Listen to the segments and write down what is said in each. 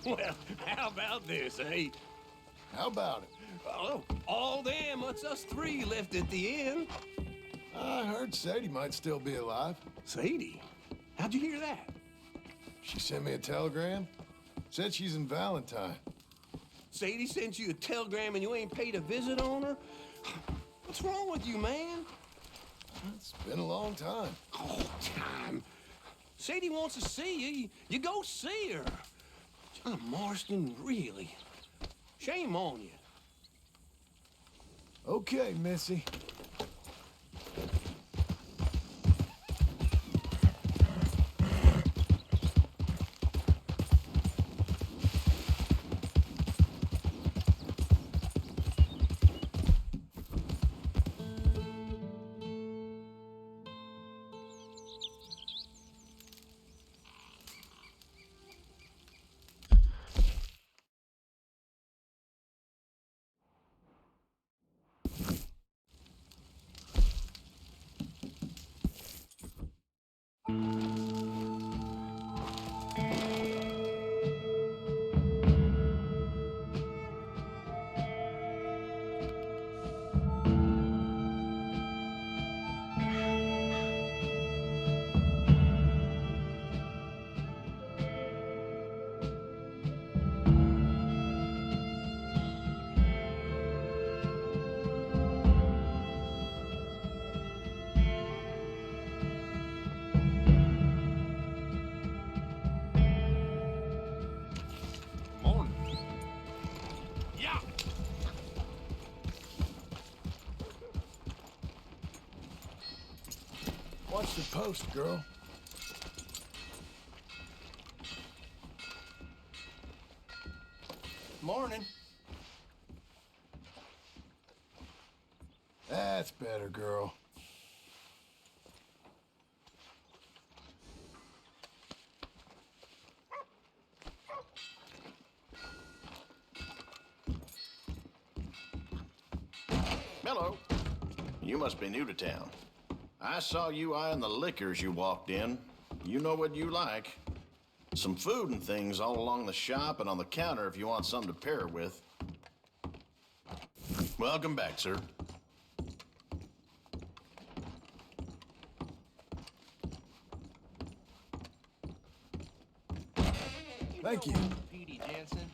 Well, how about this, eh? How about it? Oh, all them, it's us three left at the end. I heard Sadie might still be alive. Sadie? How'd you hear that? She sent me a telegram. Said she's in Valentine. Sadie sent you a telegram and you ain't paid a visit on her? What's wrong with you, man? It's been a long time. Oh, time. Sadie wants to see you. You go see her. John Marston, really? Shame on you. Okay, Missy. Watch the post, girl. Morning. That's better, girl. Hello. You must be new to town. I saw you eyeing the liquors you walked in. You know what you like. Some food and things all along the shop and on the counter if you want something to pair it with. Welcome back, sir. Thank you. Petey Jensen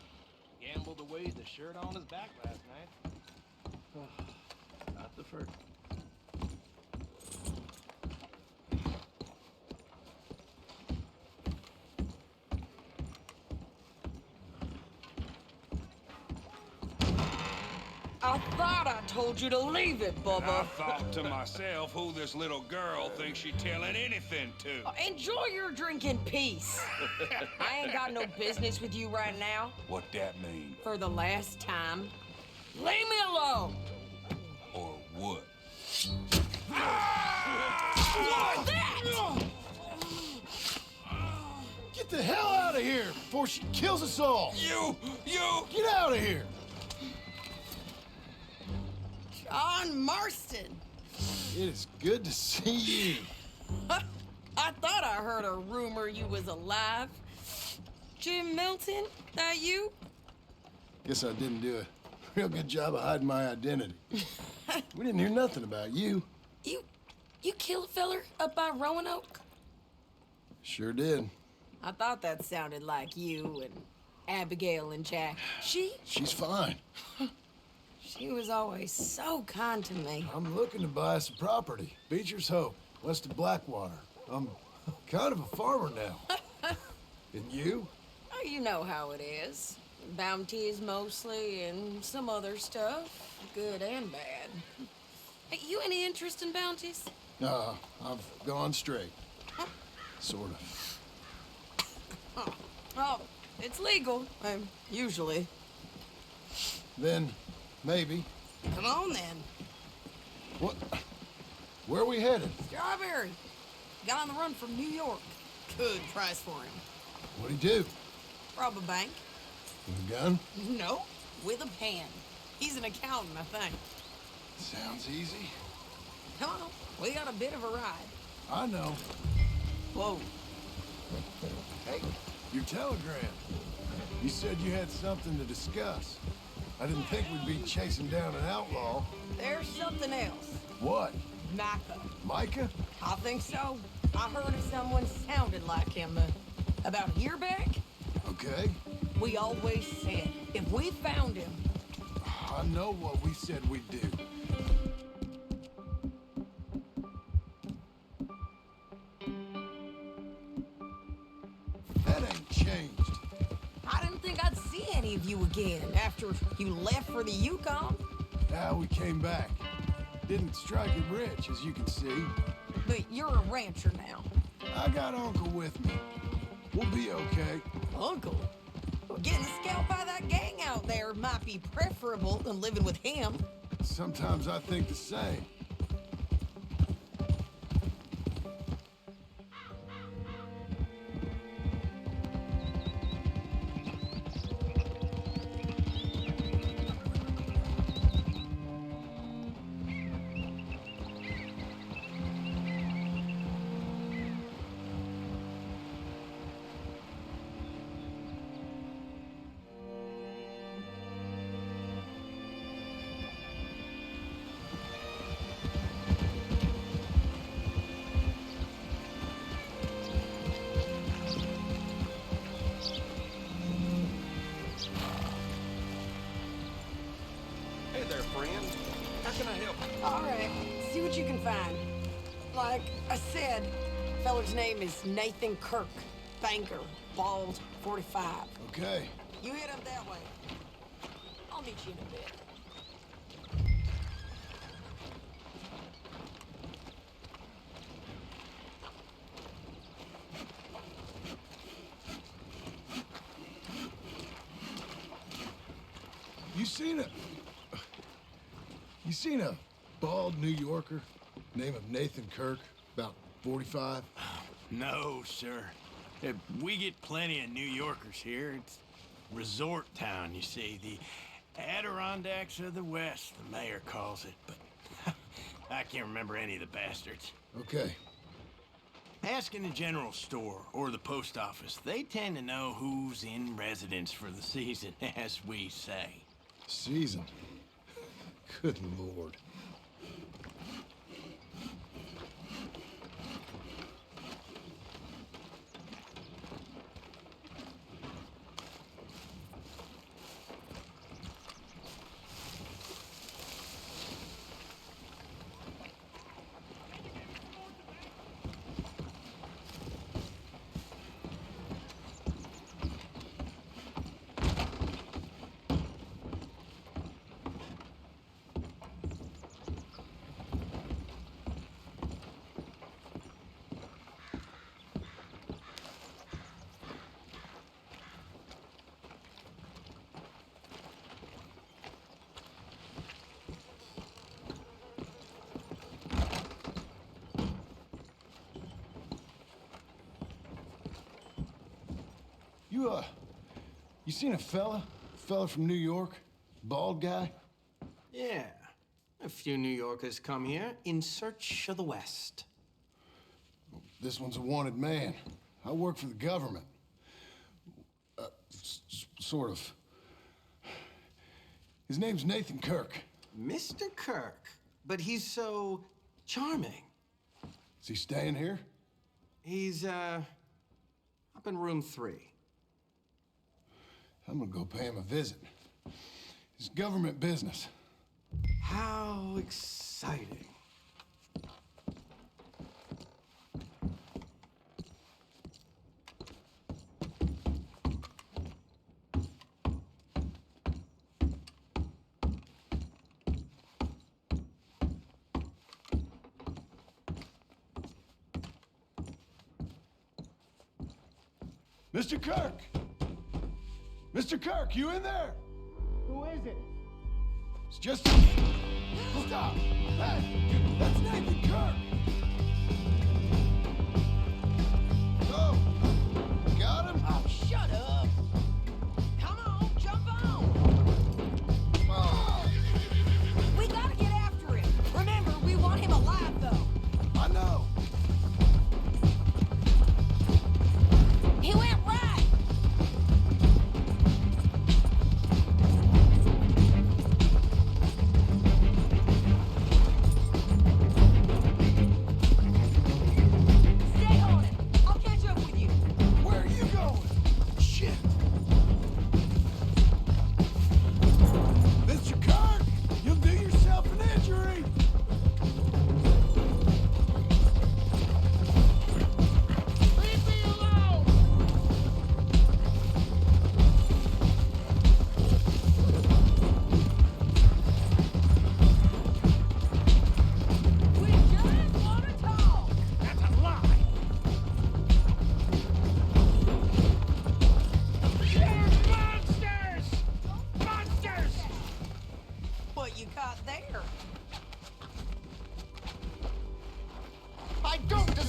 gambled away the shirt on his back last night. Not the first. I thought I told you to leave it, Bubba. I thought to myself, who this little girl thinks she telling anything to? Enjoy your drink in peace. I ain't got no business with you right now. What that mean? For the last time, leave me alone. Or what? What's that? Get the hell out of here before she kills us all! You! Get out of here! John Marston. It is good to see you. I thought I heard a rumor you was alive. Jim Milton, that you? Guess I didn't do a real good job of hiding my identity. We didn't hear nothing about you. You killed a feller up by Roanoke? Sure did. I thought that sounded like you and Abigail and Jack. She's fine. She was always so kind to me. I'm looking to buy some property. Beecher's Hope, west of Blackwater. I'm kind of a farmer now. And you? Oh, you know how it is. Bounties mostly, and some other stuff, good and bad. Hey, you any interest in bounties? I've gone straight. Sort of. Oh, it's legal, usually. Then, maybe. Come on, then. What? Where are we headed? Strawberry. Got on the run from New York. Good price for him. What'd he do? Rob a bank. With a gun? No, with a pen. He's an accountant, I think. Sounds easy. Come on, we got a bit of a ride. I know. Whoa. Hey, your telegram. You said you had something to discuss. I didn't think we'd be chasing down an outlaw. There's something else. What? Micah. Micah? I think so. I heard of someone sounded like him about a year back. Okay. We always said, if we found him... I know what we said we'd do. That ain't changed. I didn't think I'd see any of you again after you left for the Yukon. We came back. Didn't strike it rich, as you can see. But you're a rancher now. I got Uncle with me. We'll be okay. Uncle? Well, getting scalped by that gang out there might be preferable than living with him. Sometimes I think the same. Hey there, friend. How can I help you? All right, see what you can find. Like I said, feller's name is Nathan Kirk. Banker, bald, 45. Okay. You head up that way. I'll meet you in a bit. You seen a bald New Yorker, name of Nathan Kirk, about 45? No, sir. We get plenty of New Yorkers here. It's resort town, you see. The Adirondacks of the West, the mayor calls it. But I can't remember any of the bastards. Okay. Ask in the general store or the post office. They tend to know who's in residence for the season, as we say. Season? Good Lord. You seen a fella from New York? Bald guy? Yeah. A few New Yorkers come here in search of the West. This one's a wanted man. I work for the government. Sort of. His name's Nathan Kirk. Mr. Kirk? But he's so charming. Is he staying here? He's, up in room 3. I'm gonna go pay him a visit. It's government business. How exciting. Mr. Kirk! Mr. Kirk, you in there? Who is it? It's just... Stop! Hey, that's Nathan Kirk! Oh, got him? Oh, shut up! Come on, jump on! Oh, We gotta get after him. Remember, we want him alive, though. I know. He went right.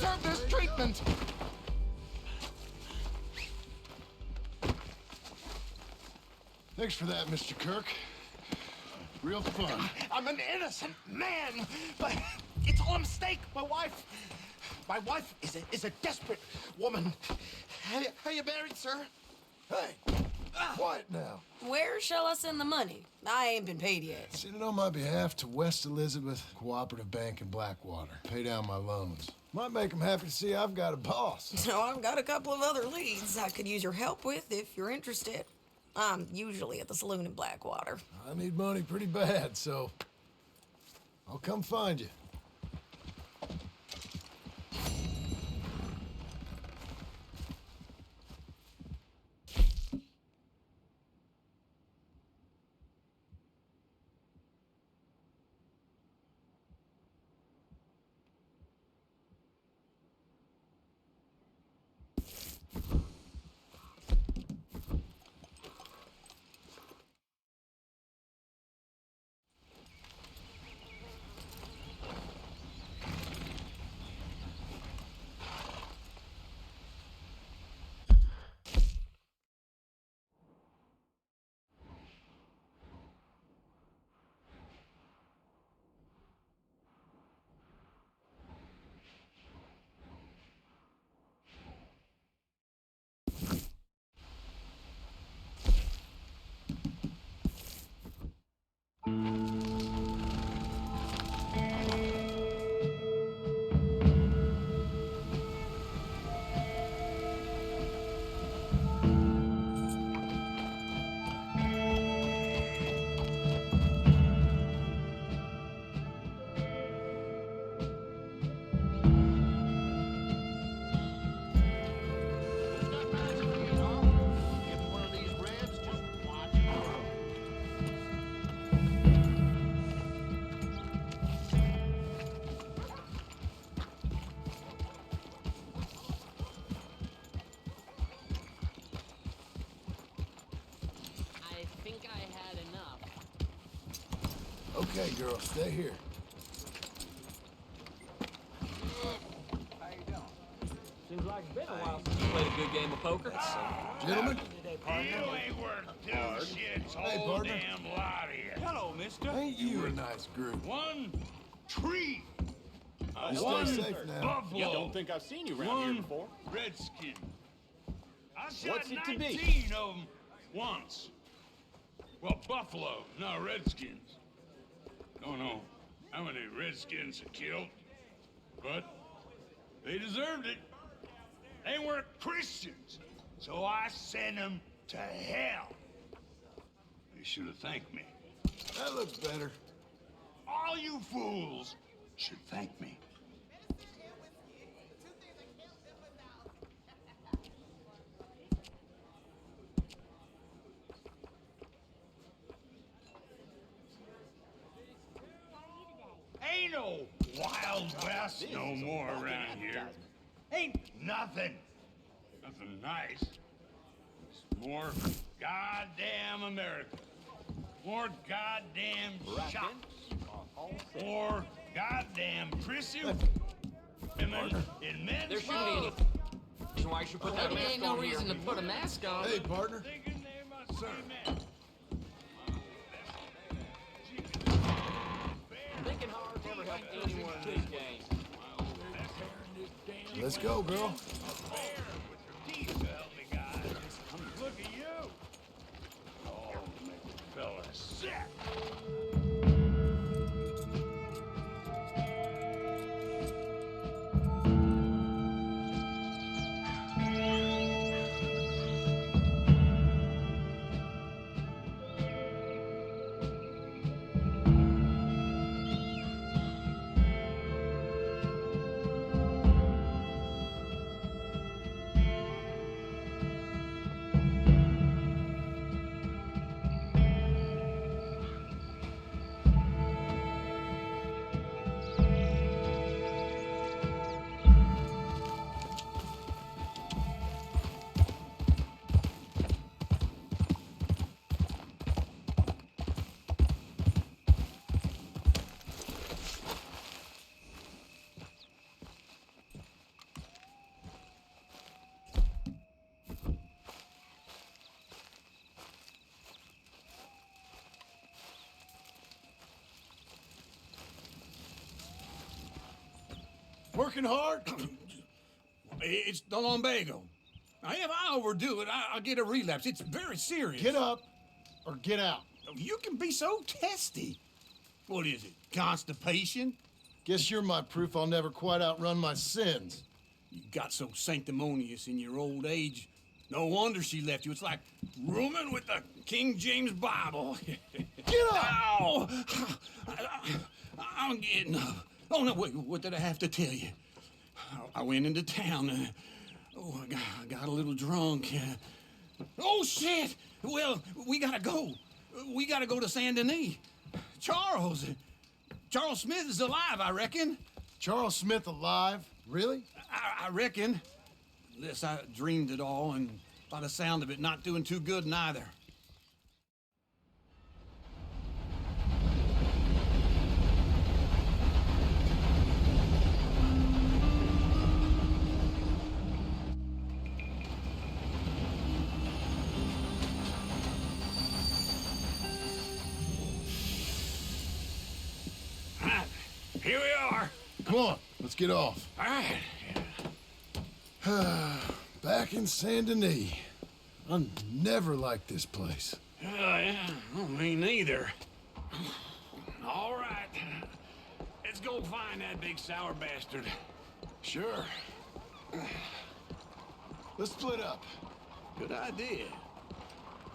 deserve this treatment. Thanks for that, Mr. Kirk. Real fun. I'm an innocent man, but it's all a mistake. My wife is a desperate woman. Are you married, sir? Hey, quiet now. Where shall I send the money? I ain't been paid yet. Send it on my behalf to West Elizabeth Cooperative Bank in Blackwater. Pay down my loans. Might make them happy to see I've got a boss. So I've got a couple of other leads I could use your help with if you're interested. I'm usually at the saloon in Blackwater. I need money pretty bad, so I'll come find you. Okay, girl, stay here. Seems like it's been a while since you played a good game of poker. Gentlemen. You ain't worth two shits, Hey, whole partner. damn lot of you. Hello, mister. Ain't you a nice group? One tree. Stay safe now. Buffalo. Don't think I've seen you around here One before. redskin. I shot What's it to be? 19 of them once. Well, buffalo, not redskins. Don't know how many redskins I killed, but they deserved it. They weren't Christians, so I sent them to hell. They should have thanked me. That looks better. All you fools should thank me. Ain't no Wild West no more around here. Ain't nothing. Nothing nice. It's more goddamn America. More goddamn shops. More goddamn prissy women in men's There shouldn't be any. So why you should put that There mask ain't no on reason here. to put a mask on. Hey, partner. thinking they must be men. Thinking hard never helped anyone in this game. Let's go, girl. Look at you. Oh, make a fella sick. Working hard? It's the lumbago. Now, if I overdo it, I'll get a relapse. It's very serious. Get up or get out. You can be so testy. What is it, constipation? Guess you're my proof I'll never quite outrun my sins. You got so sanctimonious in your old age. No wonder she left you. It's like rooming with the King James Bible. Get up! Ow! I'm getting up. Oh, no, wait, what did I have to tell you? I went into town. I got a little drunk. Oh, shit! Well, we gotta go. We gotta go to Saint Denis. Charles Smith is alive, I reckon. Charles Smith alive? Really? I reckon. Unless I dreamed it all, and by the sound of it, not doing too good neither. Here we are. Come on, let's get off. All right. Back in Saint Denis. I never liked this place. Yeah, well, me neither. All right. Let's go find that big sour bastard. Sure. Let's split up. Good idea.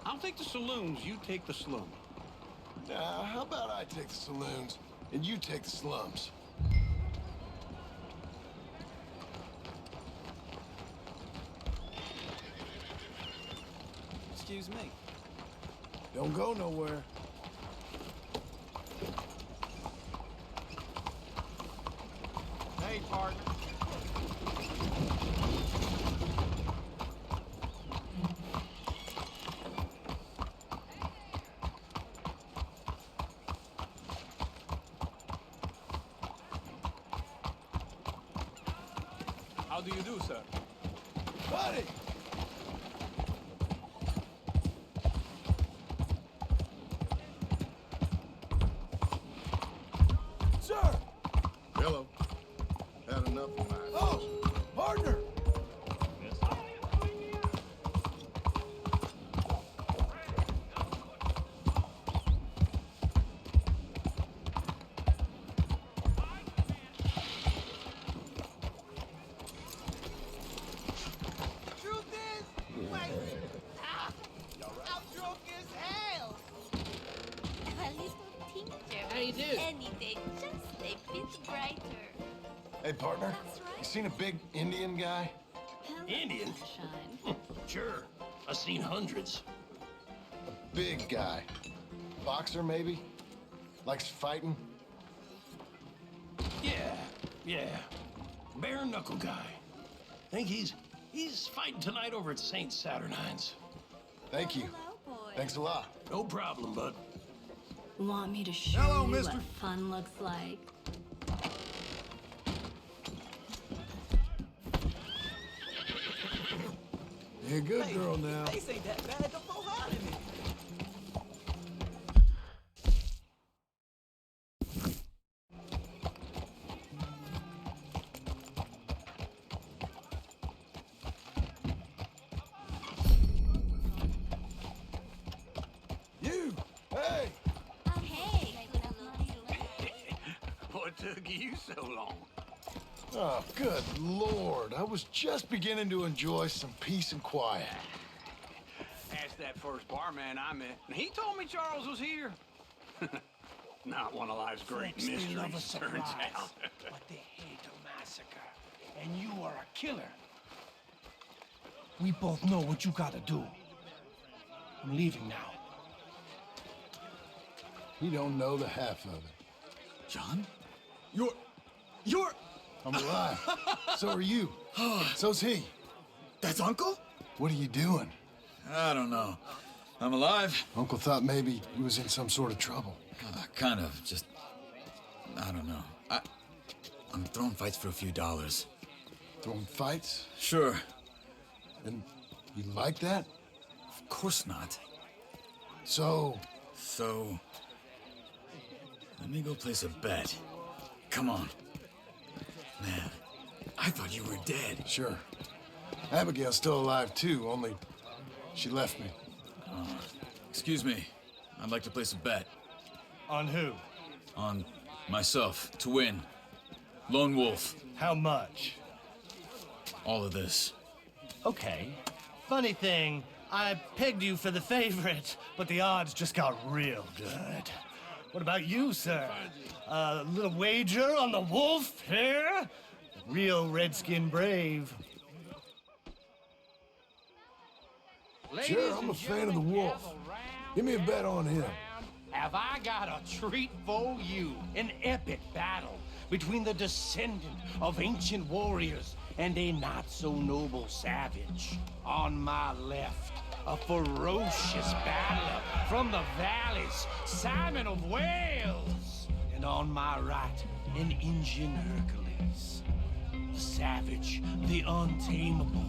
I'll take the saloons, you take the slum. Now, how about I take the saloons and you take the slums? Excuse me. Don't go nowhere. Hey, partner. How do you do, sir? Buddy! Sir! Hello. Had enough of mine. Oh, partner! Truth is, wait. I'm drunk as hell. A little tincture. How you do? Any day, just a bit brighter. Hey, partner. That's right. You seen a big Indian guy? Hello, Indian? sunshine. Sure. I've seen hundreds. Big guy. Boxer, maybe? Likes fighting? Yeah. Bare knuckle guy. Think he's fighting tonight over at St. Saturnine's. Thank you. Hello, boy. Thanks a lot. No problem, bud. Want me to show Hello, you mister. what fun looks like? You're a good girl now. They say that bad, don't go hiding it. You! Hey! Hey, What took you so long? Oh, good Lord. I was just beginning to enjoy some peace and quiet. Asked that first barman I met, and he told me Charles was here. Not one of life's great Folks, they mysteries, love a turns surprise, out. but they hate a massacre. And you are a killer. We both know what you gotta do. I'm leaving now. He don't know the half of it. John? You're... I'm alive. So are you. So's he. That's Uncle? What are you doing? I don't know. I'm alive. Uncle thought maybe he was in some sort of trouble. Kind of. Just... I don't know. I'm throwing fights for a few dollars. Throwing fights? Sure. And you like that? Of course not. So, let me go place a bet. Come on. Man, I thought you were dead. Sure. Abigail's still alive, too, only she left me. Excuse me. I'd like to place a bet. On who? On myself, to win. Lone Wolf. How much? All of this. Okay. Funny thing, I pegged you for the favorite, but the odds just got real good. What about you, sir? A little wager on the wolf here? Real redskin brave. Sure, I'm a fan of the wolf. Give me a bet on him. Have I got a treat for you? An epic battle between the descendant of ancient warriors and a not-so-noble savage. On my left, a ferocious battler from the valleys, Simon of Wales. And on my right, an Indian Hercules. The savage, the untamable,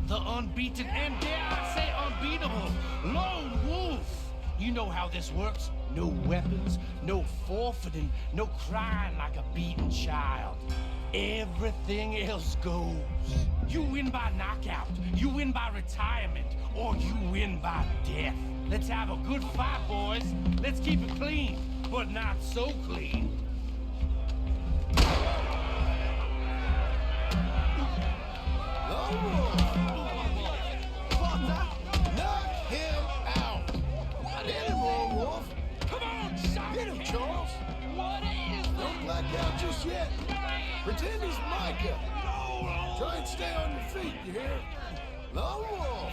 the unbeaten, and dare I say unbeatable, Lone Wolf. You know how this works. No weapons, no forfeiting, no crying like a beaten child. Everything else goes. You win by knockout, you win by retirement, or you win by death. Let's have a good fight, boys. Let's keep it clean, but not so clean. Knock him out! Get him, Lone Wolf! Come on, son! Get him, Charles! What is Don't black out just yet. Pretend he's Micah. Try and stay on your feet, you hear? Lone Wolf!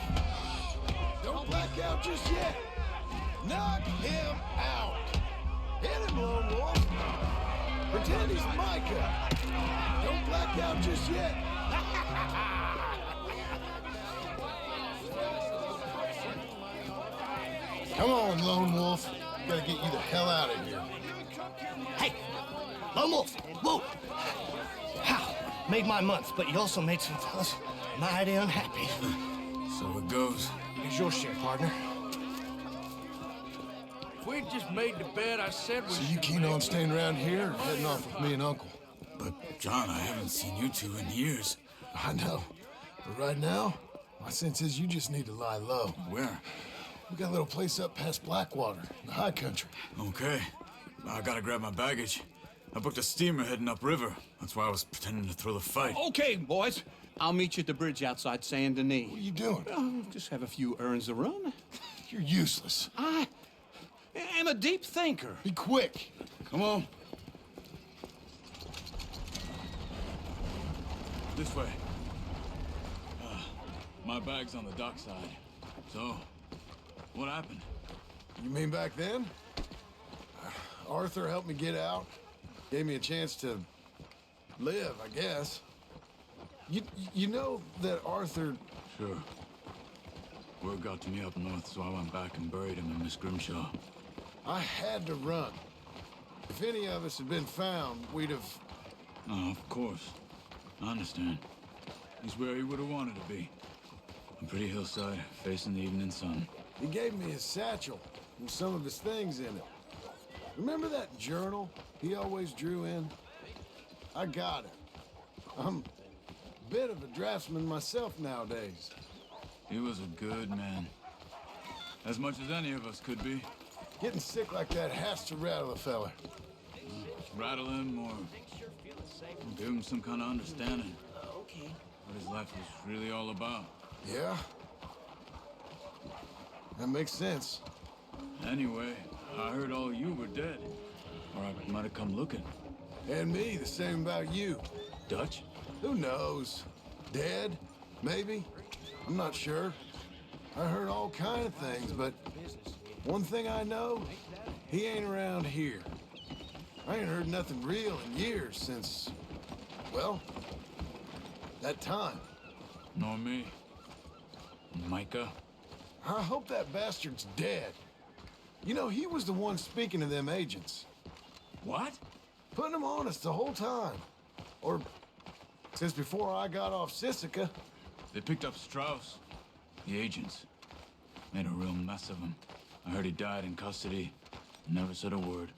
Don't black out just yet. Knock him out! Hit him, Lone Wolf! Pretend he's Micah. Don't black out just yet. Come on, Lone Wolf. Gotta get you the hell out of here. Hey, Lone Wolf, whoa! How? Made my month, but you also made some fellas mighty unhappy. So it goes. Here's your share, partner. If we'd just made the bet I said we So you keen on staying around here or heading off with me and Uncle? But, John, I haven't seen you two in years. I know. But right now, my sense is you just need to lie low. Where? We got a little place up past Blackwater, in the high country. Okay. I gotta grab my baggage. I booked a steamer heading upriver. That's why I was pretending to throw the fight. Okay, boys. I'll meet you at the bridge outside Saint Denis. What are you doing? Just have a few errands to run. You're useless. I am a deep thinker. Be quick. Come on. This way. My bag's on the dockside. So, what happened? You mean back then? Arthur helped me get out. Gave me a chance to live, I guess. You know that Arthur... Sure. Word got to me up north, so I went back and buried him in Miss Grimshaw. I had to run. If any of us had been found, we'd have... Oh, of course. I understand. He's where he would have wanted to be. A pretty hillside, facing the evening sun. He gave me his satchel with some of his things in it. Remember that journal he always drew in? I got it. I'm a bit of a draftsman myself nowadays. He was a good man. As much as any of us could be. Getting sick like that has to rattle a fella. Rattle him or give him some kind of understanding. What his life was really all about. Yeah? That makes sense. Anyway, I heard all you were dead. Or I might have come looking. And me, the same about you. Dutch? Who knows? Dead? Maybe? I'm not sure. I heard all kind of things, but one thing I know, he ain't around here. I ain't heard nothing real in years since, well, that time. Nor me. Micah? I hope that bastard's dead. You know, he was the one speaking to them agents. What? Putting them on us the whole time. Or since before I got off Sisika. They picked up Strauss. The agents. Made a real mess of him. I heard he died in custody. Never said a word.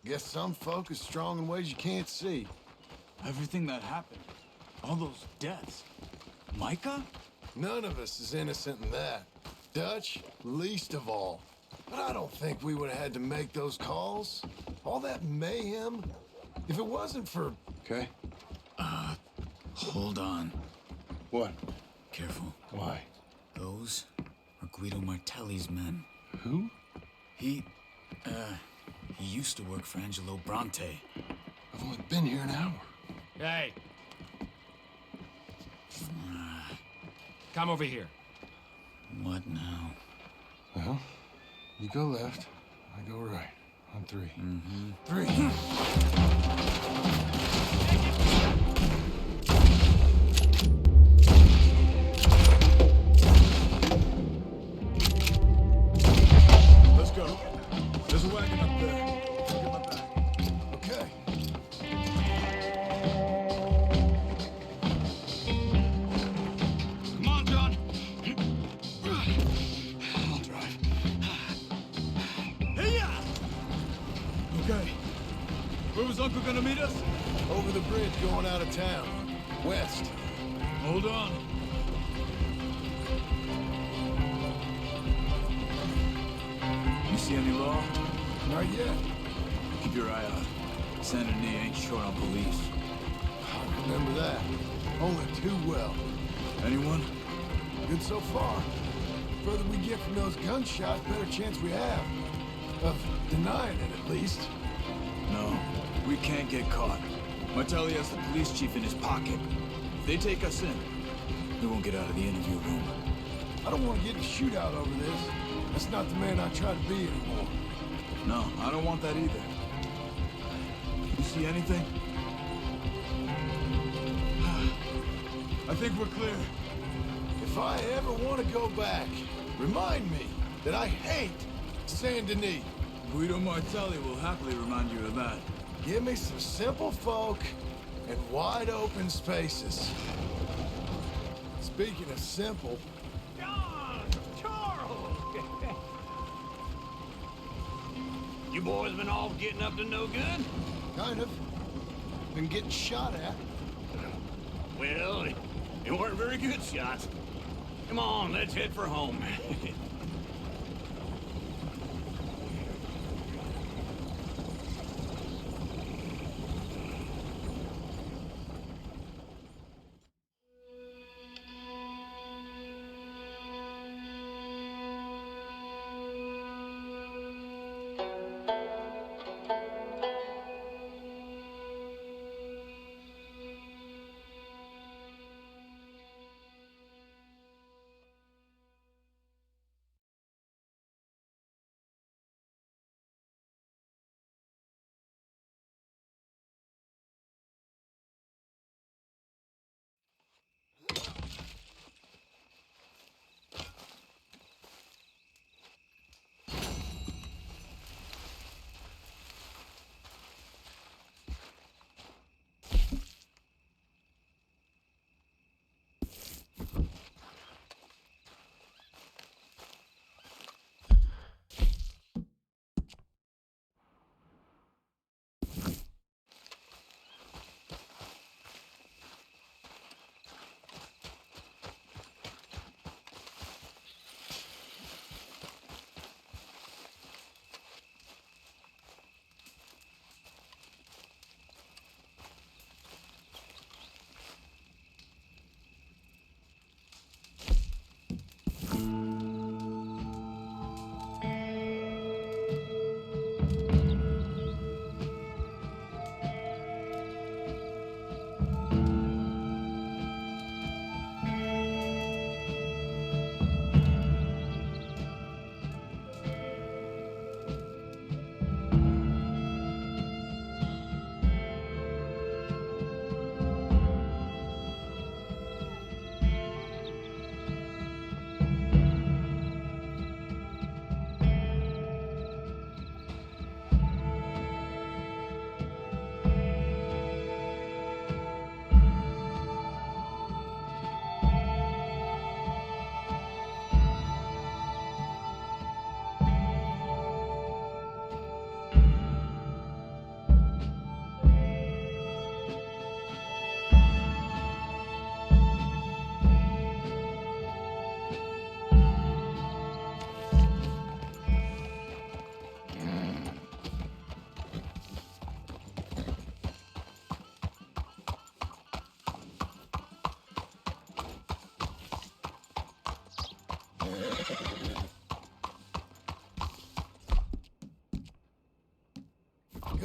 Guess some folk is strong in ways you can't see. Everything that happened. All those deaths. Micah? None of us is innocent in that. Dutch, least of all. But I don't think we would have had to make those calls. All that mayhem. If it wasn't for... Okay. Hold on. What? Careful. Why? Those are Guido Martelli's men. Who? He used to work for Angelo Bronte. I've only been here an hour. Hey. Come over here. What now? Well, you go left, I go right. On three. Mm-hmm. 3. Let's go. There's a wagon up there. Get my bag. Okay. Come on, John. I'll drive. Hey-ya! Okay. Where was Uncle gonna meet us? Over the bridge going out of town. West. Hold on. You see any law? Not yet. Keep your eye out. Saint Denis ain't short on police. I remember that. Only too well. Anyone? Good so far. Further we get from those gunshots, better chance we have. Of denying it, at least. No, we can't get caught. Martelli has the police chief in his pocket. If they take us in, we won't get out of the interview room. I don't want to get in a shootout over this. That's not the man I try to be anymore. No, I don't want that either. You see anything? I think we're clear. If I ever want to go back, remind me that I hate Saint Denis. Guido Martelli will happily remind you of that. Give me some simple folk and wide open spaces. Speaking of simple, John! Charles! You boys been all getting up to no good? kind of. Been getting shot at. Well, they weren't very good shots. Come on, let's head for home.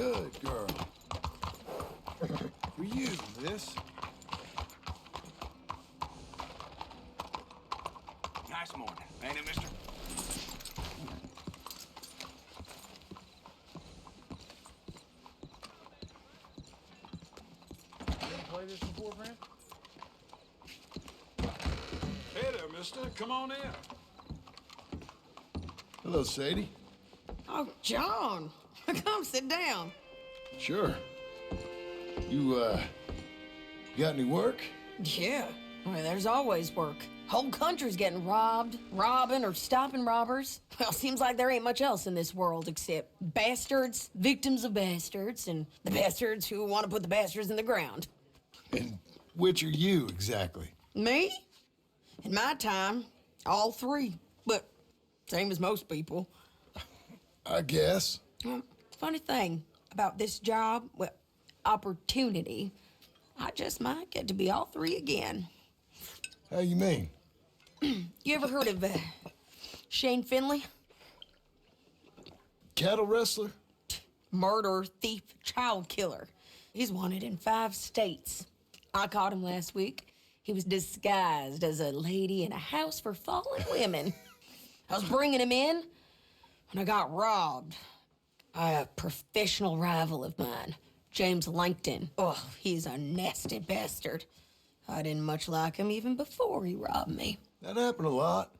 Good girl. For you, miss. Nice morning, ain't it, mister? Play this before, Brent? Hey there, mister. Come on in. Hello, Sadie. Oh, John. Come sit down. Sure. You, got any work? Yeah. Well, there's always work. Whole country's getting robbed, robbing, or stopping robbers. Well, seems like there ain't much else in this world except bastards, victims of bastards, and the bastards who want to put the bastards in the ground. And which are you, exactly? Me? In my time, all three. But same as most people. I guess. Funny thing about this job, well, opportunity, I just might get to be all three again. How you mean? You ever heard of Shane Finley? Cattle wrestler? Murderer, thief, child killer. He's wanted in 5 states. I caught him last week. He was disguised as a lady in a house for fallen women. I was bringing him in, and I got robbed by a professional rival of mine, James Langton. Oh, he's a nasty bastard. I didn't much like him even before he robbed me. That happened a lot.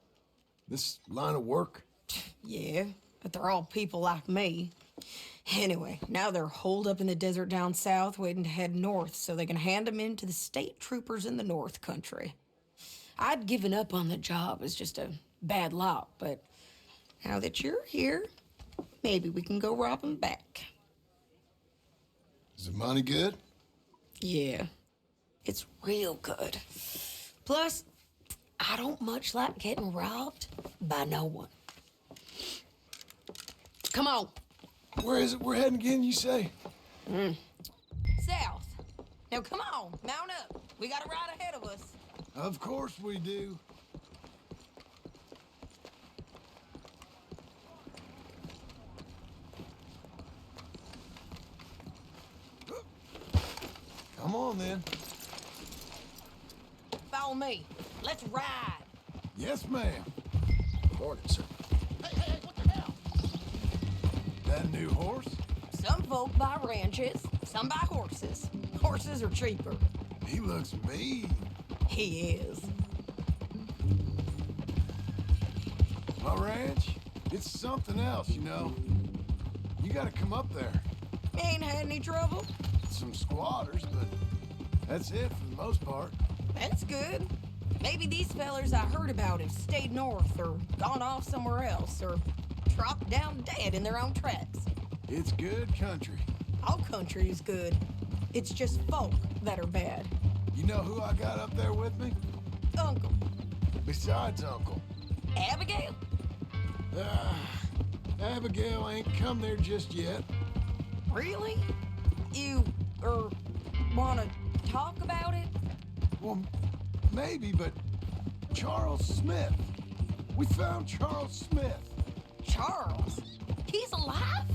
This line of work. Yeah, but they're all people like me. Anyway, now they're holed up in the desert down south, waiting to head north so they can hand them in to the state troopers in the north country. I'd given up on the job as just a bad lot, but now that you're here, maybe we can go rob them back. Is the money good? Yeah, it's real good. Plus, I don't much like getting robbed by no one. Come on. Where is it we're heading again, you say? South. Now come on, mount up. We got a ride ahead of us. Of course we do. Come on, then. Follow me. Let's ride. Yes, ma'am. Morning, sir. Hey, what the hell? That new horse? Some folk buy ranches, some buy horses. Horses are cheaper. He looks mean. He is. My ranch, it's something else, you know. You gotta come up there. Ain't had any trouble? Some squatters, but that's it for the most part. That's good. Maybe these fellers I heard about have stayed north or gone off somewhere else or dropped down dead in their own tracks. It's good country. All country is good. It's just folk that are bad. You know who I got up there with me? Uncle. Besides Uncle. Abigail? Abigail ain't come there just yet. Really? You, wanna talk about it? Well, maybe, but Charles Smith. We found Charles Smith. Charles? He's alive?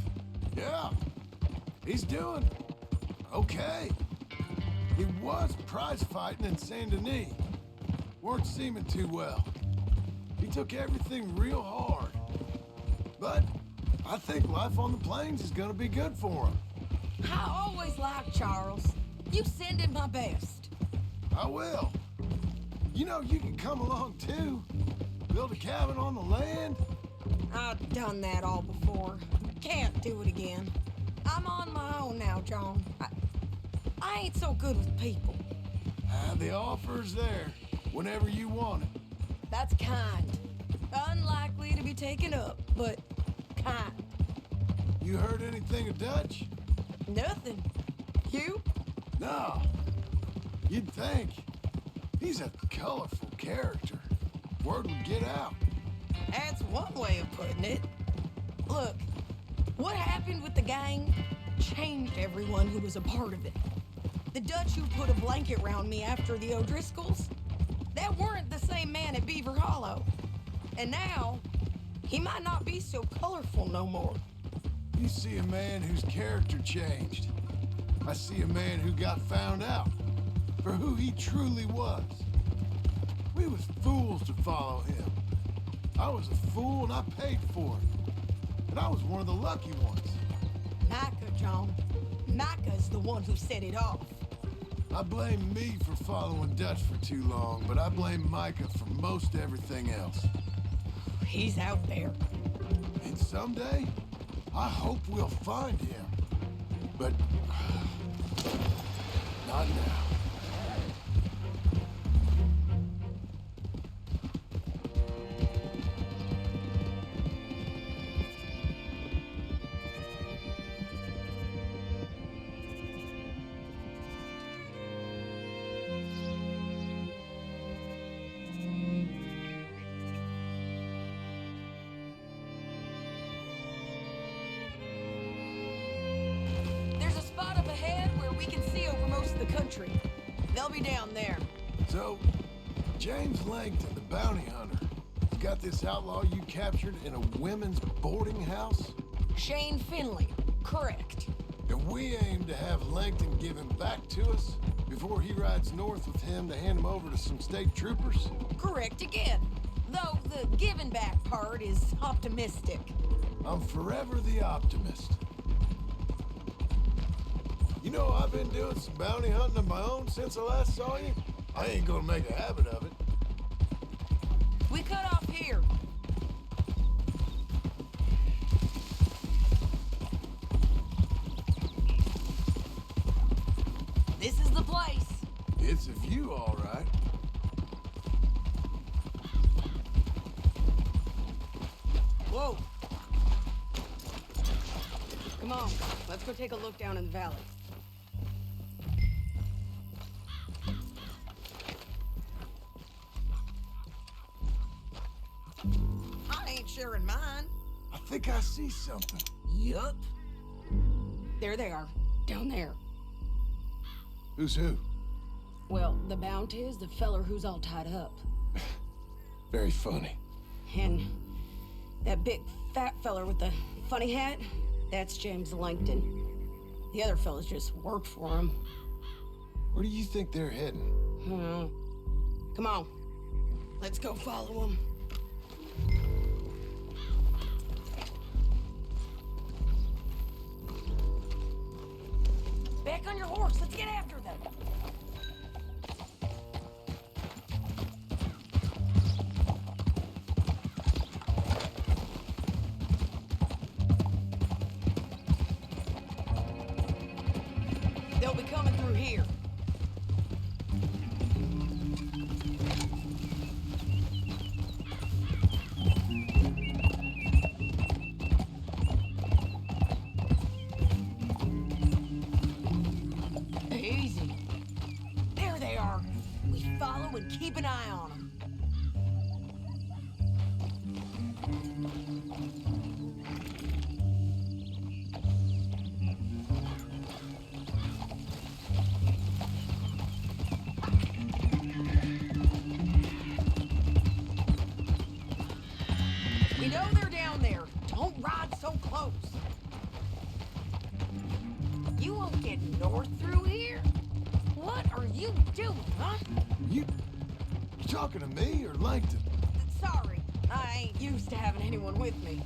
Yeah. He's doing okay. He was prize fighting in Saint Denis. Weren't seeming too well. He took everything real hard. But I think life on the plains is gonna be good for him. I always liked Charles. You send him my best. I will. You know, you can come along too. Build a cabin on the land. I've done that all before. Can't do it again. I'm on my own now, John. I ain't so good with people. The offer's there whenever you want it. That's kind. Unlikely to be taken up, but kind. You heard anything of Dutch? Nothing. You? No. You'd think. He's a colorful character. Word would get out. That's one way of putting it. Look, what happened with the gang changed everyone who was a part of it. The Dutch who put a blanket round me after the O'Driscolls, that weren't the same man at Beaver Hollow. And now, he might not be so colorful no more. You see a man whose character changed. I see a man who got found out for who he truly was. We was fools to follow him. I was a fool and I paid for it. And I was one of the lucky ones. Micah, John. Micah's the one who set it off. I blame me for following Dutch for too long, but I blame Micah for most everything else. He's out there. And someday, I hope we'll find him. But not now. They'll be down there. So, James Langton, the bounty hunter, has got this outlaw you captured in a women's boarding house? Shane Finley, correct. And we aim to have Langton give him back to us before he rides north with him to hand him over to some state troopers? Correct again. Though the giving back part is optimistic. I'm forever the optimist. You know, I've been doing some bounty hunting of my own since I last saw you. I ain't gonna make a habit of it. We cut off here. This is the place. It's a view, all right. Whoa. Come on, let's go take a look down in the valley. I ain't sharing mine. I think I see something. Yup. There they are, down there. Who's who? Well, the bounty is the feller who's all tied up. Very funny. And that big fat feller with the funny hat, that's James Langton. The other fellas just work for him. Where do you think they're heading? Come on. Let's go follow them. Back on your horse. Let's get after them. They'll be coming through here. Easy. There they are. We follow and keep an eye on them. We know they're down there. Don't ride so close. You won't get north through here? What are you doing, huh? You talking to me or Langton? Sorry, I ain't used to having anyone with me.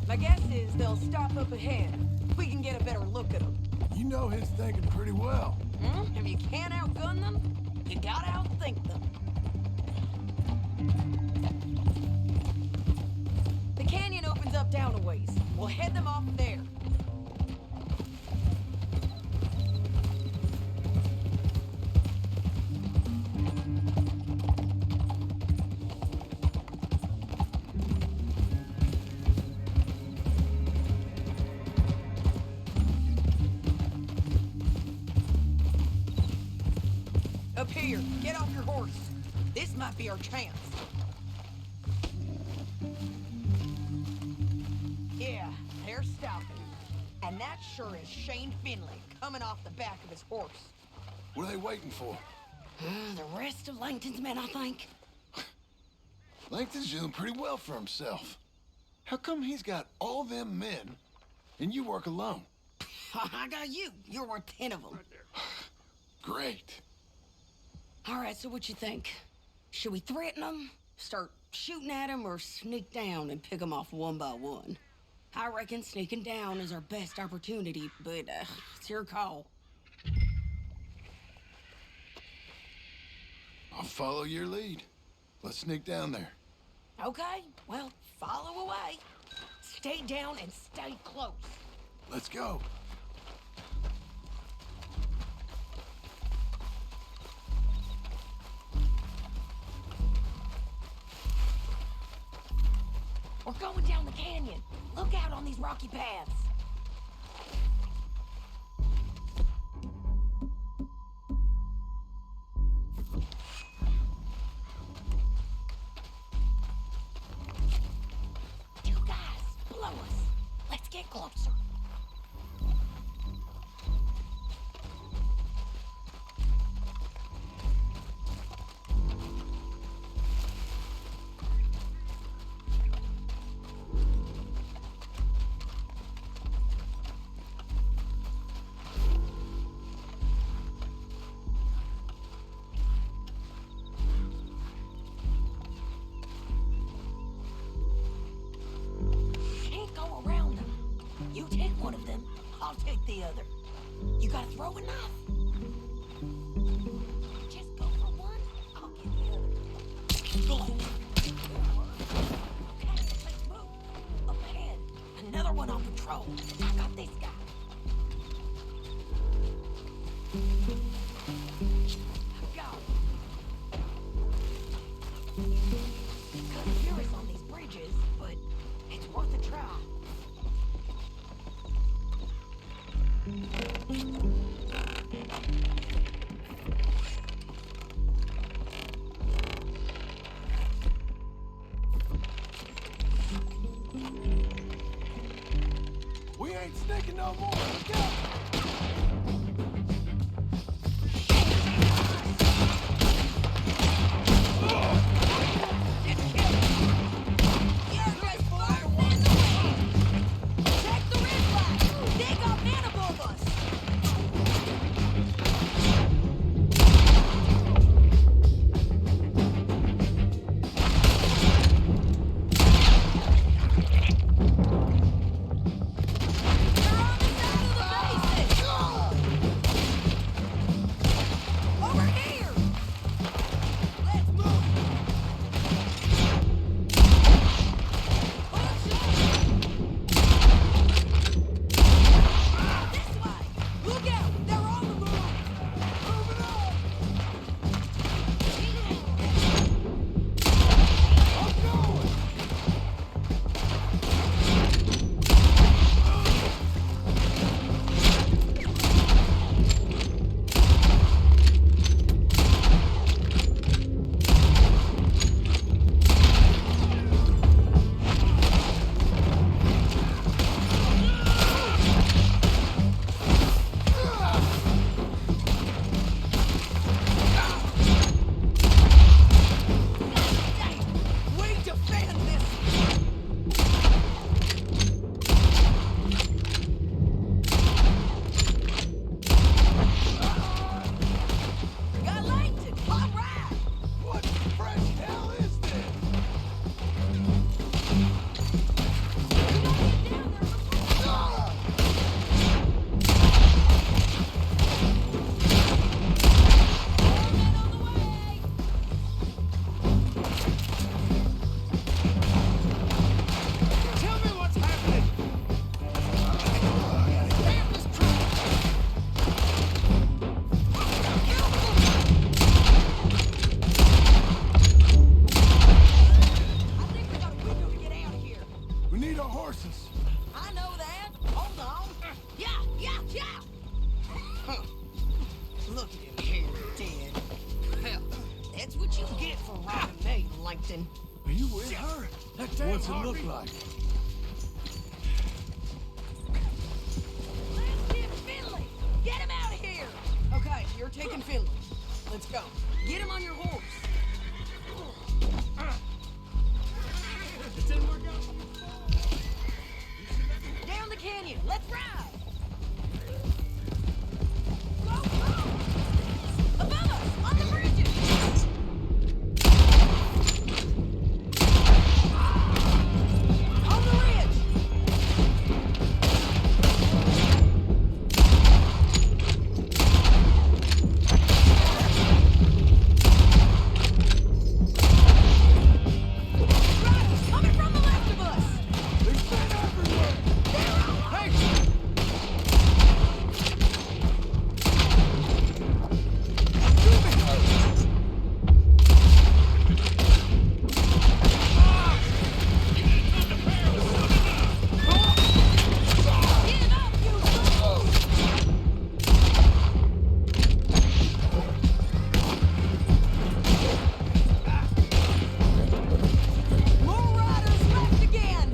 My guess is they'll stop up ahead. We can get a better look at them. You know his thinking pretty well. If you can't outgun them, you gotta outthink them. The canyon opens up down a ways. We'll head them off there. Up here, get off your horse. This might be our chance. Yeah, they're stopping. And that sure is Shane Finley coming off the back of his horse. What are they waiting for? The rest of Langton's men, I think. Langton's doing pretty well for himself. How come he's got all them men, and you work alone? I got you. You're worth 10 of them. Great. All right, so what you think? Should we threaten them, start shooting at them, or sneak down and pick them off one by one? I reckon sneaking down is our best opportunity, but it's your call. I'll follow your lead. Let's sneak down there. Okay, well, follow away. Stay down and stay close. Let's go. We're going down the canyon. Look out on these rocky paths. You guys, blow us. Let's get closer. I'll take the other. You gotta throw a knife. Just go for one, I'll get the other. Okay, let's move. Up ahead, another one on patrol. I got this guy. Go. Couldn't hear us on these bridges, but it's worth a try. We ain't sneaking no more. Let's go. Are you with her? What's it look like? Let's get Finley! Get him out of here! Okay, you're taking Finley. Let's go. canyon. Let's ride. Go, go! Above us, on the bridges. On the ridge. Riders coming from the left of us. They've been everywhere! They're all Hey! Give up, you fools! More riders left again!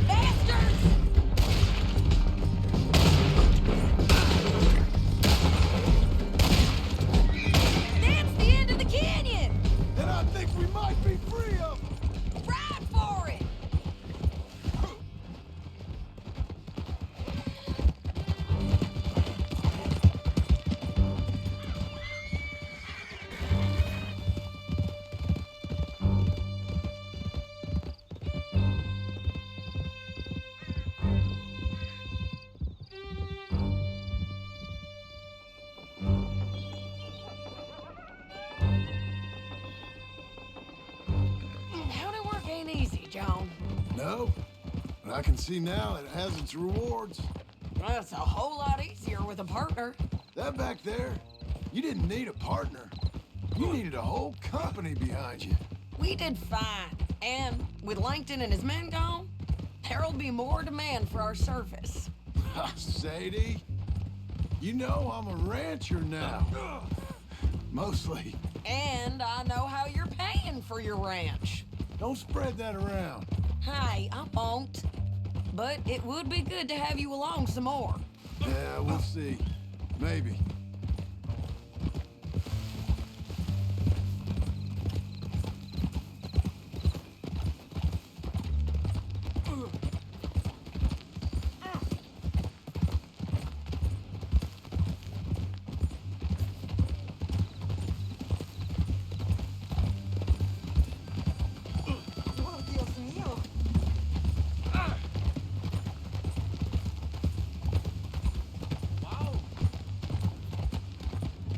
Bastards! That's the end of the canyon! Then I think we might be free of them! Ride for it! Howdy work ain't easy, John. No, but I can see now it has its rewards. Well, it's a whole lot easier with a partner. That back there, you didn't need a partner. You needed a whole company behind you. We did fine. And with Langton and his men gone, there'll be more demand for our service. Sadie, you know I'm a rancher now. Mostly. And I know how you're paying for your ranch. Don't spread that around. Hey, I won't. But it would be good to have you along some more. Yeah, we'll see. Maybe.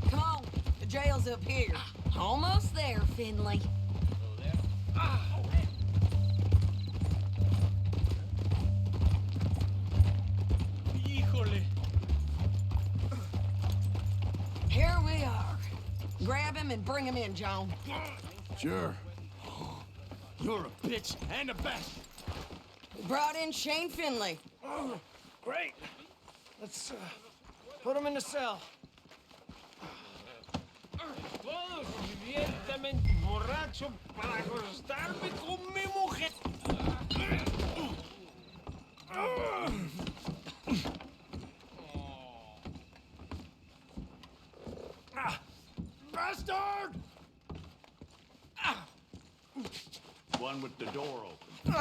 Come on, the jail's up here. Almost there, Finley. Here we are. Grab him and bring him in, John. Sure. You're a bitch and a bastard. We brought in Shane Finley. Great. Let's put him in the cell. Todo suficientemente borracho para acostarme con mi mujer. Bastard! One with the door open.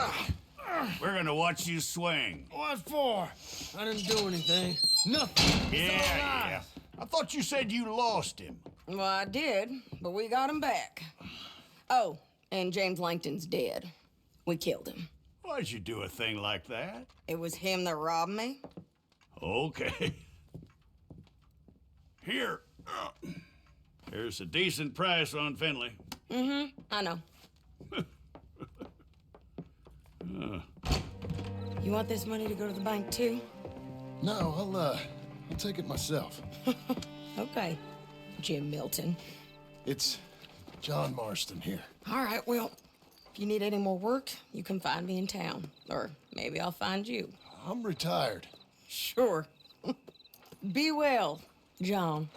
We're gonna watch you swing. What for? I didn't do anything. Nothing. Yeah. I thought you said you lost him. Well, I did, but we got him back. Oh, and James Langton's dead. We killed him. Why'd you do a thing like that? It was him that robbed me. Okay. Here. Here's a decent price on Finley. I know. You want this money to go to the bank, too? No, I'll take it myself. Okay, Jim Milton. It's John Marston here. All right, well, if you need any more work, you can find me in town. Or maybe I'll find you. I'm retired. Sure. Be well, John.